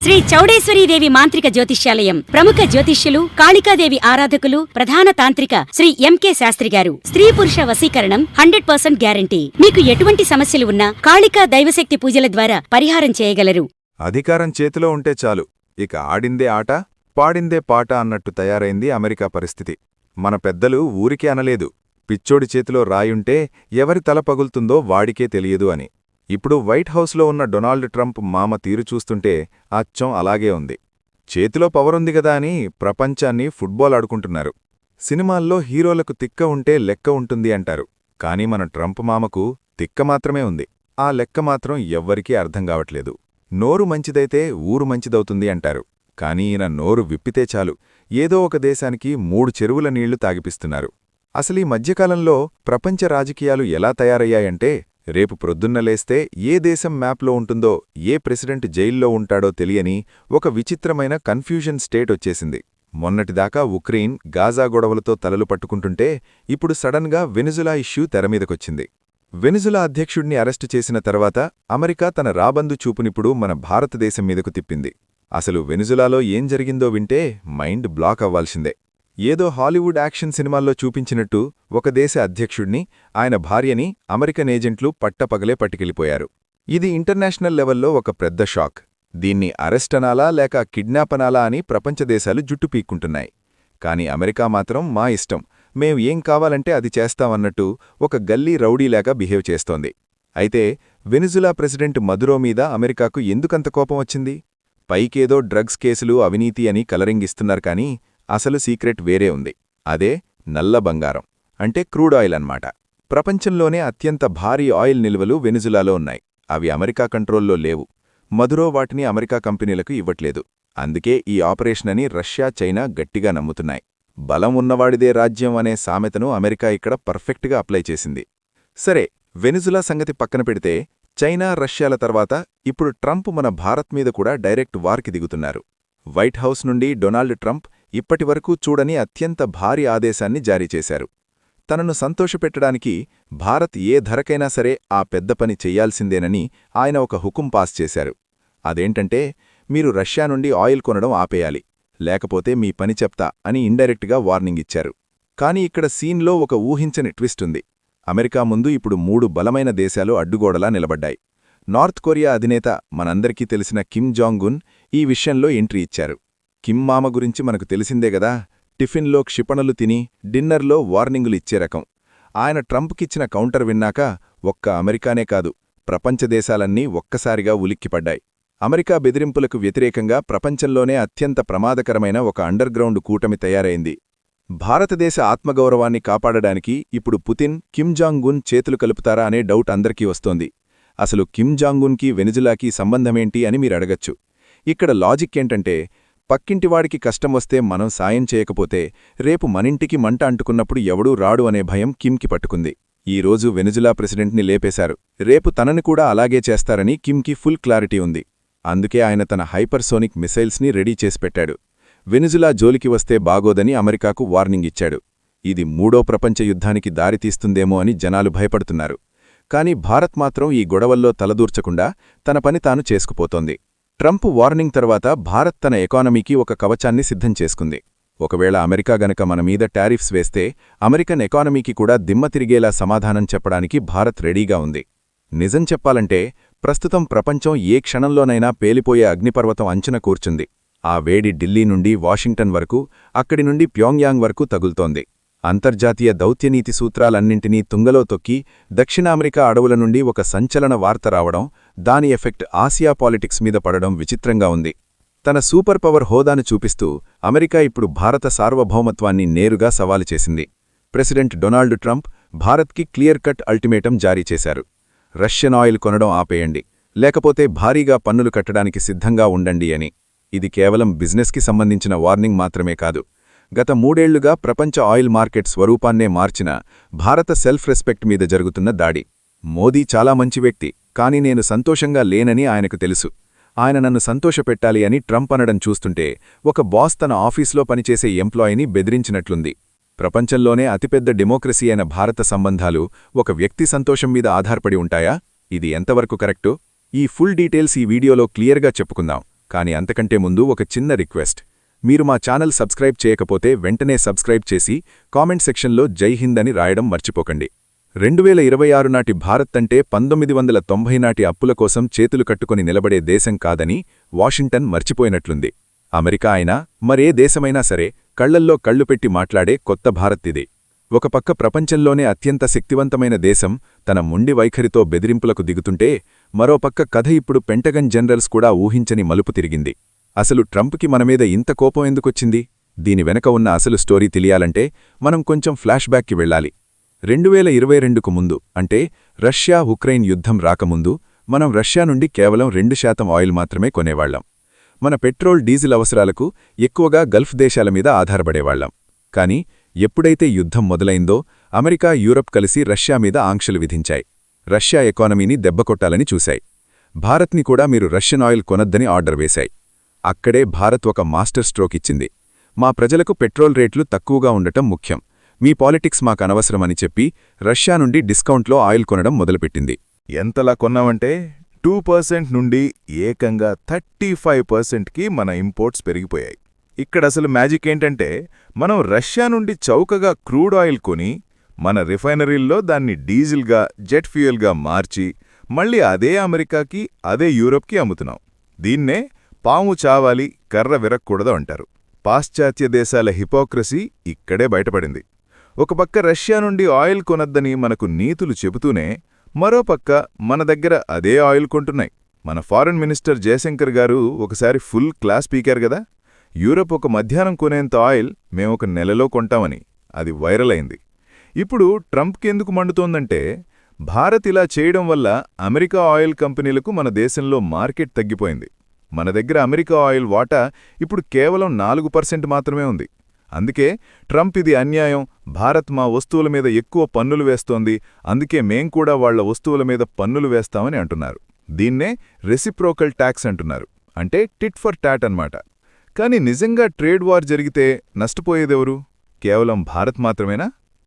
శ్రీ చౌడేశ్వరీదేవి మాంత్రిక జ్యోతిష్యాలయం ప్రముఖ జ్యోతిష్యులు కాళికాదేవి ఆరాధకులు ప్రధాన తాంత్రిక శ్రీ ఎంకే శాస్త్రి గారు. స్త్రీ పురుష వశీకరణం 100% గ్యారంటీ. మీకు ఎటువంటి సమస్యలు ఉన్నా కాళికా దైవశక్తి పూజల ద్వారా పరిహారం చేయగలరు. అధికారం చేతిలో ఉంటే చాలు, ఇక ఆడిందే ఆట పాడిందే పాట అన్నట్టు తయారైంది అమెరికా పరిస్థితి. మన పెద్దలు ఊరికే అనలేదు, పిచ్చోడి చేతిలో రాయుంటే ఎవరి తల పగులుతుందో వాడికే తెలియదు అని. ఇప్పుడు వైట్ హౌస్లో ఉన్న డొనాల్డ్ ట్రంప్ మామ తీరు చూస్తుంటే అచ్చం అలాగే ఉంది. చేతిలో పవరుంది గదా అని ప్రపంచాన్ని ఫుట్బాల్ ఆడుకుంటున్నారు. సినిమాల్లో హీరోలకు తిక్క ఉంటే లెక్క ఉంటుంది అంటారు, కానీ మన ట్రంప్ మామకు తిక్క మాత్రమే ఉంది. ఆ లెక్క మాత్రం ఎవ్వరికీ అర్థం కావట్లేదు. నోరు మంచిదైతే ఊరు మంచిదవుతుంది అంటారు, కానీ ఈయన నోరు విప్పితే చాలు ఏదో ఒక దేశానికి 3 చెరువుల నీళ్లు తాగిపిస్తున్నారు. అసలీ మధ్యకాలంలో ప్రపంచ రాజకీయాలు ఎలా తయారయ్యాయంటే, రేపు ప్రొద్దున్న లేస్తే ఏ దేశం మ్యాప్లో ఉంటుందో, ఏ ప్రెసిడెంట్ జైల్లో ఉంటాడో తెలియని ఒక విచిత్రమైన కన్ఫ్యూజన్ స్టేట్ వచ్చేసింది. మొన్నటిదాకా ఉక్రెయిన్, గాజా గొడవలతో తలలు పట్టుకుంటుంటే ఇప్పుడు సడన్గా వెనిజులా ఇష్యూ తెరమీదకొచ్చింది. వెనిజులా అధ్యక్షుడిని అరెస్టు చేసిన తర్వాత అమెరికా తన రాబందు చూపునిప్పుడు మన భారతదేశం మీదకు తిప్పింది. అసలు వెనిజులాలో ఏం జరిగిందో వింటే మైండ్ బ్లాక్ అవ్వాల్సిందే. ఏదో హాలీవుడ్ యాక్షన్ సినిమాల్లో చూపించినట్టు ఒక దేశ అధ్యక్షుడిని, ఆయన భార్యని అమెరికన్ ఏజెంట్లు పట్టపగలే పట్టుకెళ్ళిపోయారు. ఇది ఇంటర్నేషనల్ లెవెల్లో ఒక పెద్ద షాక్. దీన్ని అరెస్ట్ అనాలా లేక కిడ్నాప్ అనాలా అని ప్రపంచ దేశాలు జుట్టు పీక్కుంటున్నాయి. కాని అమెరికా మాత్రం మా ఇష్టం, మేం ఏం కావాలంటే అది చేస్తామన్నట్టు ఒక గల్లీ రౌడీలాగా బిహేవ్ చేస్తోంది. అయితే వెనిజులా ప్రెసిడెంట్ మదురో మీద అమెరికాకు ఎందుకంత కోపం వచ్చింది? పైకేదో డ్రగ్స్ కేసులు, అవినీతి అని కలరింగిస్తున్నారు, కానీ అసలు సీక్రెట్ వేరే ఉంది. అదే నల్ల బంగారం, అంటే క్రూడ్ ఆయిల్ అన్నమాట. ప్రపంచంలోనే అత్యంత భారీ ఆయిల్ నిల్వలు వెనిజులాలో ఉన్నాయి. అవి అమెరికా కంట్రోల్లో లేవు. మదురో వాటిని అమెరికా కంపెనీలకు ఇవ్వట్లేదు. అందుకే ఈ ఆపరేషనని రష్యా, చైనా గట్టిగా నమ్ముతున్నాయి. బలం ఉన్నవాడిదే రాజ్యం అనే సామెతను అమెరికా ఇక్కడ పర్ఫెక్ట్గా అప్లై చేసింది. సరే, వెనిజులా సంగతి పక్కన పెడితే, చైనా, రష్యాల తర్వాత ఇప్పుడు ట్రంప్ మన భారత్ మీద కూడా డైరెక్ట్ వార్కి దిగుతున్నారు. వైట్ హౌస్ నుండి డొనాల్డ్ ట్రంప్ ఇప్పటివరకూ చూడని అత్యంత భారీ ఆదేశాన్ని జారీ చేశారు. తనను సంతోషపెట్టడానికి భారత్ ఏ ధరకైనా సరే ఆ పెద్ద పని చెయ్యాల్సిందేనని ఆయన ఒక హుకుం పాస్ చేశారు. అదేంటంటే, మీరు రష్యా నుండి ఆయిల్ కొనడం ఆపేయాలి, లేకపోతే మీ పని చెప్తా అని ఇండైరెక్ట్గా వార్నింగ్ ఇచ్చారు. కాని ఇక్కడ సీన్లో ఒక ఊహించని ట్విస్ట్ ఉంది. అమెరికా ముందు ఇప్పుడు 3 బలమైన దేశాలు అడ్డుగోడలా నిలబడ్డాయి. నార్త్ కొరియా అధినేత, మనందరికీ తెలిసిన కిమ్ జాంగ్ ఉన్ ఈ విషయంలో ఎంట్రీ ఇచ్చారు. కిమ్ మామ గురించి మనకు తెలిసిందే గదా, టిఫిన్లో క్షిపణులు తిని డిన్నర్లో వార్నింగులు ఇచ్చే రకం. ఆయన ట్రంప్కిచ్చిన కౌంటర్ విన్నాక ఒక్క అమెరికానే కాదు, ప్రపంచ దేశాలన్నీ ఒక్కసారిగా ఉలిక్కిపడ్డాయి. అమెరికా బెదిరింపులకు వ్యతిరేకంగా ప్రపంచంలోనే అత్యంత ప్రమాదకరమైన ఒక అండర్గ్రౌండ్ కూటమి తయారైంది. భారతదేశ ఆత్మగౌరవాన్ని కాపాడడానికి ఇప్పుడు పుతిన్, కిమ్ జాంగ్ ఉన్ చేతులు కలుపుతారా అనే డౌట్ అందరికీ వస్తోంది. అసలు కిమ్ జాంగ్ ఉన్కి వెనిజులాకి సంబంధమేంటి అని మీరడగచ్చు. ఇక్కడ లాజిక్ ఏంటంటే, పక్కింటివాడికి కష్టం వస్తే మనం సాయం చేయకపోతే రేపు మనింటికి మంట అంటుకున్నప్పుడు ఎవడూ రాడు అనే భయం కిమ్కి పట్టుకుంది. ఈరోజు వెనిజులా ప్రెసిడెంట్ని లేపేశారు, రేపు తనని కూడా అలాగే చేస్తారని కిమ్కి ఫుల్ క్లారిటీ ఉంది. అందుకే ఆయన తన హైపర్సోనిక్ మిసైల్స్ని రెడీ చేసి పెట్టాడు. వెనిజులా జోలికి వస్తే బాగోదని అమెరికాకు వార్నింగ్ ఇచ్చాడు. ఇది 3వ ప్రపంచ యుద్ధానికి దారితీస్తుందేమో అని జనాలు భయపడుతున్నారు. కానీ భారత్ మాత్రం ఈ గొడవల్లో తలదూర్చకుండా తన పని తాను చేసుకుపోతోంది. ట్రంప్ వార్నింగ్ తర్వాత భారత్ తన ఎకానమీకి ఒక కవచాన్ని సిద్ధం చేసుకుంది. ఒకవేళ అమెరికా గనక మన మీద టారిఫ్స్ వేస్తే అమెరికన్ ఎకానమీకి కూడా దిమ్మ తిరిగేలా సమాధానం చెప్పడానికి భారత్ రెడీగా ఉంది. నిజం చెప్పాలంటే, ప్రస్తుతం ప్రపంచం ఏ క్షణంలోనైనా పేలిపోయే అగ్నిపర్వతం అంచున కూర్చుంది. ఆ వేడి ఢిల్లీ నుండి వాషింగ్టన్ వరకు, అక్కడి నుండి ప్యోంగ్యాంగ్ వరకు తగులుతోంది. అంతర్జాతీయ దౌత్యనీతి సూత్రాలన్నింటినీ తుంగలో తొక్కి దక్షిణ అమెరికా అడవుల నుండి ఒక సంచలన వార్త రావడం, దాని ఎఫెక్ట్ ఆసియా పాలిటిక్స్ మీద పడడం విచిత్రంగా ఉంది. తన సూపర్ పవర్ హోదాను చూపిస్తూ అమెరికా ఇప్పుడు భారత సార్వభౌమత్వాన్ని నేరుగా సవాలు చేసింది. ప్రెసిడెంట్ డొనాల్డ్ ట్రంప్ భారత్కి క్లియర్ కట్ అల్టిమేటం జారీ చేశారు. రష్యన్ ఆయిల్ కొనడం ఆపేయండి, లేకపోతే భారీగా పన్నులు కట్టడానికి సిద్ధంగా ఉండండి అని. ఇది కేవలం బిజినెస్కి సంబంధించిన వార్నింగ్ మాత్రమే కాదు, గత 3 ఏళ్లుగా ప్రపంచ ఆయిల్ మార్కెట్ స్వరూపాన్నే మార్చిన భారత సెల్ఫ్ రెస్పెక్ట్ మీద జరుగుతున్న దాడి. మోదీ చాలా మంచి వ్యక్తి, కానీ నేను సంతోషంగా లేనని ఆయనకు తెలుసు. ఆయన నన్ను సంతోషపెట్టాలి అని ట్రంప్ అనడం చూస్తుంటే ఒక బాస్ తన ఆఫీస్లో పనిచేసే ఎంప్లాయీని బెదిరించినట్లుంది. ప్రపంచంలోనే అతిపెద్ద డెమోక్రసీ అయిన భారత సంబంధాలు ఒక వ్యక్తి సంతోషం మీద ఆధారపడి ఉంటాయా? ఇది ఎంతవరకు కరెక్టు? ఈ ఫుల్ డీటెయిల్స్ ఈ వీడియోలో క్లియర్గా చెప్పుకుందాం. కానీ అంతకంటే ముందు ఒక చిన్న రిక్వెస్ట్. మీరు మా ఛానల్ సబ్స్క్రైబ్ చేయకపోతే వెంటనే సబ్స్క్రైబ్ చేసి కామెంట్ సెక్షన్లో జై హింద్ అని రాయడం మర్చిపోకండి. 2026 నాటి భారత్ అంటే 1990 నాటి అప్పుల కోసం చేతులు కట్టుకొని నిలబడే దేశం కాదని వాషింగ్టన్ మర్చిపోయినట్లుంది. అమెరికా అయినా మరే దేశమైనా సరే కళ్లల్లో కళ్ళు పెట్టి మాట్లాడే కొత్త భారత్ ఇది. ఒక పక్క ప్రపంచంలోనే అత్యంత శక్తివంతమైన దేశం తన మొండి వైఖరితో బెదిరింపులకు దిగుతుంటే, మరోపక్క కథ ఇప్పుడు పెంటగన్ జనరల్స్ కూడా ఊహించని మలుపు తిరిగింది. అసలు ట్రంప్కి మనమీద ఇంత కోపం ఎందుకొచ్చింది? దీని వెనక ఉన్న అసలు స్టోరీ తెలియాలంటే మనం కొంచెం ఫ్లాష్ బ్యాక్కి వెళ్ళాలి. 2022కు ముందు, అంటే రష్యా ఉక్రెయిన్ యుద్ధం రాకముందు మనం రష్యా నుండి కేవలం 2% ఆయిల్ మాత్రమే కొనేవాళ్లం. మన పెట్రోల్ డీజిల్ అవసరాలకు ఎక్కువగా గల్ఫ్ దేశాల మీద ఆధారపడేవాళ్లం. కాని ఎప్పుడైతే యుద్ధం మొదలైందో అమెరికా, యూరప్ కలిసి రష్యా మీద ఆంక్షలు విధించాయి. రష్యా ఎకానమీని దెబ్బకొట్టాలని చూశాయి. భారత్ని కూడా మీరు రష్యన్ ఆయిల్ కొనొద్దని ఆర్డర్ వేశాయి. అక్కడే భారత్ ఒక మాస్టర్ స్ట్రోక్ ఇచ్చింది. మా ప్రజలకు పెట్రోల్ రేట్లు తక్కువగా ఉండటం ముఖ్యం, మీ పాలిటిక్స్ మాకనవసరమని చెప్పి రష్యా నుండి డిస్కౌంట్లో ఆయిల్ కొనడం మొదలుపెట్టింది. ఎంతలా కొన్నామంటే 2% నుండి ఏకంగా 35%కి మన ఇంపోర్ట్స్ పెరిగిపోయాయి. ఇక్కడసలు మ్యాజిక్ ఏంటంటే, మనం రష్యా నుండి చౌకగా క్రూడ్ ఆయిల్ కొని మన రిఫైనరీల్లో దాన్ని డీజిల్గా, జెట్ ఫ్యూయల్గా మార్చి మళ్ళీ అదే అమెరికాకి, అదే యూరోప్కి అమ్ముతున్నాం. దీన్నే పాము చావాలి కర్ర విరక్కూడదు అంటారు. పాశ్చాత్య దేశాల హిపోక్రసీ ఇక్కడే బయటపడింది. ఒక పక్క రష్యా నుండి ఆయిల్ కొనొద్దని మనకు నీతులు చెబుతూనే, మరోపక్క మన దగ్గర అదే ఆయిల్ కొంటున్నాయి. మన ఫారెన్ మినిస్టర్ జయశంకర్ గారు ఒకసారి ఫుల్ క్లాస్ స్పీకర్ గదా, యూరప్ ఒక మధ్యాహ్నం కొనేంత ఆయిల్ మేమొక నెలలో కొంటామని. అది వైరల్ అయింది. ఇప్పుడు ట్రంప్కెందుకు మండుతోందంటే, భారత్ ఇలా చేయడం వల్ల అమెరికా ఆయిల్ కంపెనీలకు మన దేశంలో మార్కెట్ తగ్గిపోయింది. మన దగ్గర అమెరికా ఆయిల్ వాటా ఇప్పుడు కేవలం 4% మాత్రమే ఉంది. అందుకే ట్రంప్ ఇది అన్యాయం, భారత్ మా వస్తువుల మీద ఎక్కువ పన్నులు వేస్తోంది, అందుకే మేం కూడా వాళ్ల వస్తువుల మీద పన్నులు వేస్తామని అంటున్నారు. దీన్నే రెసిప్రోకల్ ట్యాక్స్ అంటున్నారు. అంటే టిట్ ఫర్ టాట్ అన్నమాట. కాని నిజంగా ట్రేడ్ వార్ జరిగితే నష్టపోయేదెవరు? కేవలం భారత్ మాత్రమేనా?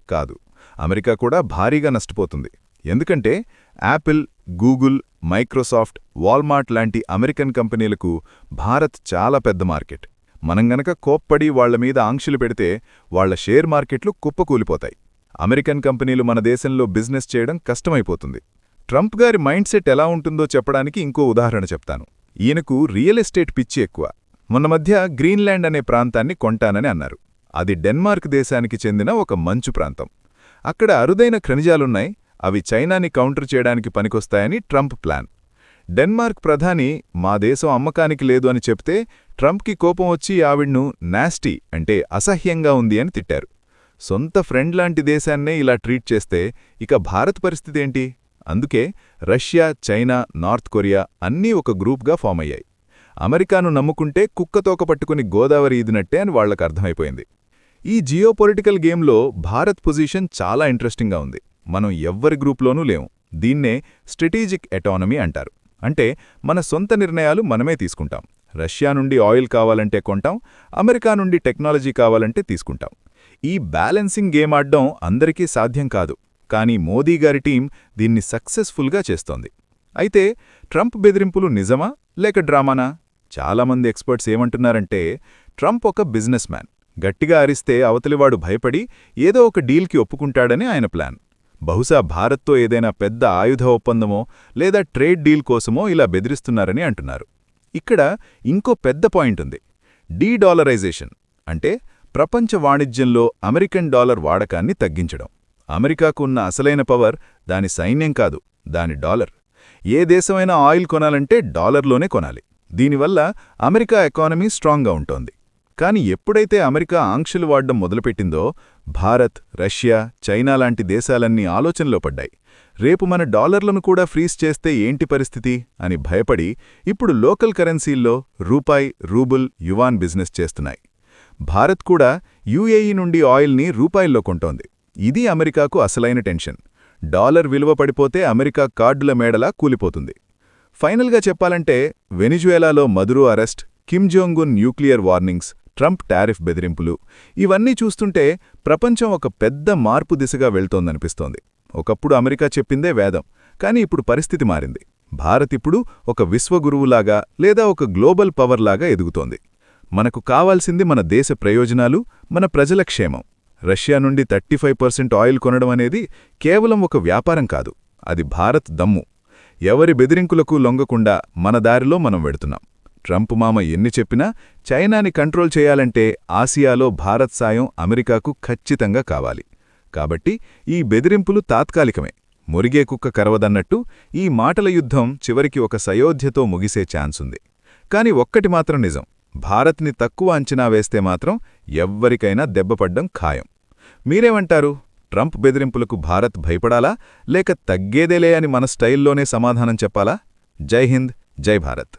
కాదు, అమెరికా కూడా భారీగా నష్టపోతుంది. ఎందుకంటే యాపిల్, గూగుల్, మైక్రోసాఫ్ట్, వాల్మార్ట్ లాంటి అమెరికన్ కంపెనీలకు భారత్ చాలా పెద్ద మార్కెట్. మనం గనక కోప్పడి వాళ్ల మీద ఆంక్షలు పెడితే వాళ్ల షేర్ మార్కెట్లు కుప్పకూలిపోతాయి. అమెరికన్ కంపెనీలు మన దేశంలో బిజినెస్ చేయడం కష్టమైపోతుంది. ట్రంప్ గారి మైండ్ సెట్ ఎలా ఉంటుందో చెప్పడానికి ఇంకో ఉదాహరణ చెప్తాను. ఈయనకు రియల్ ఎస్టేట్ పిచ్చి ఎక్కువ. మొన్న మధ్య గ్రీన్లాండ్ అనే ప్రాంతాన్ని కొంటానని అన్నారు. అది డెన్మార్క్ దేశానికి చెందిన ఒక మంచు ప్రాంతం. అక్కడ అరుదైన ఖనిజాలున్నాయి, అవి చైనాని కౌంటర్ చేయడానికి పనికొస్తాయని ట్రంప్ ప్లాన్. డెన్మార్క్ ప్రధాని మా దేశం అమ్మకానికి లేదు అని చెప్తే ట్రంప్కి కోపం వచ్చి ఆవిడ్ను నాస్టీ అంటే అసహ్యంగా ఉంది అని తిట్టారు. సొంత ఫ్రెండ్ లాంటి దేశాన్నే ఇలా ట్రీట్ చేస్తే ఇక భారత్ పరిస్థితేంటి? అందుకే రష్యా, చైనా, నార్త్ కొరియా అన్నీ ఒక గ్రూప్గా ఫామ్ అయ్యాయి. అమెరికాను నమ్ముకుంటే కుక్కతోక పట్టుకుని గోదావరి ఈదినట్టే అని వాళ్లకు అర్థమైపోయింది. ఈ జియోపొలిటికల్ గేమ్లో భారత్ పొజిషన్ చాలా ఇంట్రెస్టింగ్గా ఉంది. మనం ఎవ్వరి గ్రూప్లోనూ లేము. దీన్నే స్ట్రాటజిక్ ఎటానమీ అంటారు. అంటే మన సొంత నిర్ణయాలు మనమే తీసుకుంటాం. రష్యా నుండి ఆయిల్ కావాలంటే కొంటాం, అమెరికా నుండి టెక్నాలజీ కావాలంటే తీసుకుంటాం. ఈ బ్యాలెన్సింగ్ గేమ్ ఆడ్డం అందరికీ సాధ్యం కాదు, కానీ మోదీ గారి టీం దీన్ని సక్సెస్ఫుల్గా చేస్తోంది. అయితే ట్రంప్ బెదిరింపులు నిజమా లేక డ్రామానా? చాలామంది ఎక్స్పర్ట్స్ ఏమంటున్నారంటే, ట్రంప్ ఒక బిజినెస్ మ్యాన్. గట్టిగా అరిస్తే అవతలివాడు భయపడి ఏదో ఒక డీల్కి ఒప్పుకుంటాడని ఆయన ప్లాన్. బహుశా భారత్తో ఏదైనా పెద్ద ఆయుధ ఒప్పందమో లేదా ట్రేడ్ డీల్ కోసమో ఇలా బెదిరిస్తున్నారని అంటున్నారు. ఇక్కడ ఇంకో పెద్ద పాయింట్ ఉంది. డీడాలరైజేషన్ అంటే ప్రపంచ వాణిజ్యంలో అమెరికన్ డాలర్ వాడకాన్ని తగ్గించడం. అమెరికాకు ఉన్న అసలైన పవర్ దాని సైన్యం కాదు, దాని డాలర్. ఏ దేశమైనా ఆయిల్ కొనాలంటే డాలర్లోనే కొనాలి. దీనివల్ల అమెరికా ఎకానమీ స్ట్రాంగ్గా ఉంటోంది. కాని ఎప్పుడైతే అమెరికా ఆంక్షలు వాడడం మొదలుపెట్టిందో భారత్, రష్యా, చైనా లాంటి దేశాలన్నీ ఆలోచనలో పడ్డాయి. రేపు మన డాలర్లను కూడా ఫ్రీజ్ చేస్తే ఏంటి పరిస్థితి అని భయపడి ఇప్పుడు లోకల్ కరెన్సీల్లో రూపాయి, రూబుల్, యువాన్ బిజినెస్ చేస్తున్నాయి. భారత్ కూడా యుఏఈ నుండి ఆయిల్ని రూపాయల్లో కొంటోంది. ఇది అమెరికాకు అసలైన టెన్షన్. డాలర్ విలువ పడిపోతే అమెరికా కార్డుల మేడలా కూలిపోతుంది. ఫైనల్గా చెప్పాలంటే వెనిజువేలాలో Maduro arrest, Kim Jong Un nuclear warnings, Trump tariff బెదిరింపులు ఇవన్నీ చూస్తుంటే ప్రపంచం ఒక పెద్ద మార్పు దిశగా వెళ్తోందనిపిస్తోంది. ఒకప్పుడు అమెరికా చెప్పిందే వేదం, కానీ ఇప్పుడు పరిస్థితి మారింది. భారత్ ఇప్పుడు ఒక విశ్వగురువులాగా లేదా ఒక గ్లోబల్ పవర్లాగా ఎదుగుతోంది. మనకు కావాల్సింది మన దేశ ప్రయోజనాలు, మన ప్రజల క్షేమం. రష్యా నుండి 35% ఆయిల్ కొనడం అనేది కేవలం ఒక వ్యాపారం కాదు, అది భారత్ దమ్ము. ఎవరి బెదిరింకులకు లొంగకుండా మన దారిలో మనం వెడుతున్నాం. ట్రంప్ మామ ఎన్ని చెప్పినా చైనాని కంట్రోల్ చేయాలంటే ఆసియాలో భారత్ సాయం అమెరికాకు ఖచ్చితంగా కావాలి. కాబట్టి ఈ బెదిరింపులు తాత్కాలికమే. మురిగే కుక్క కరవదన్నట్టు ఈ మాటల యుద్ధం చివరికి ఒక సయోధ్యతో ముగిసే ఛాన్సుంది. కాని ఒక్కటి మాత్రం నిజం, భారత్ని తక్కువ అంచనా వేస్తే మాత్రం ఎవ్వరికైనా దెబ్బపడ్డం ఖాయం. మీరేమంటారు? ట్రంప్ బెదిరింపులకు భారత్ భయపడాలా, లేక తగ్గేదేలే అని మన స్టైల్లోనే సమాధానం చెప్పాలా? జై హింద్, జై భారత్.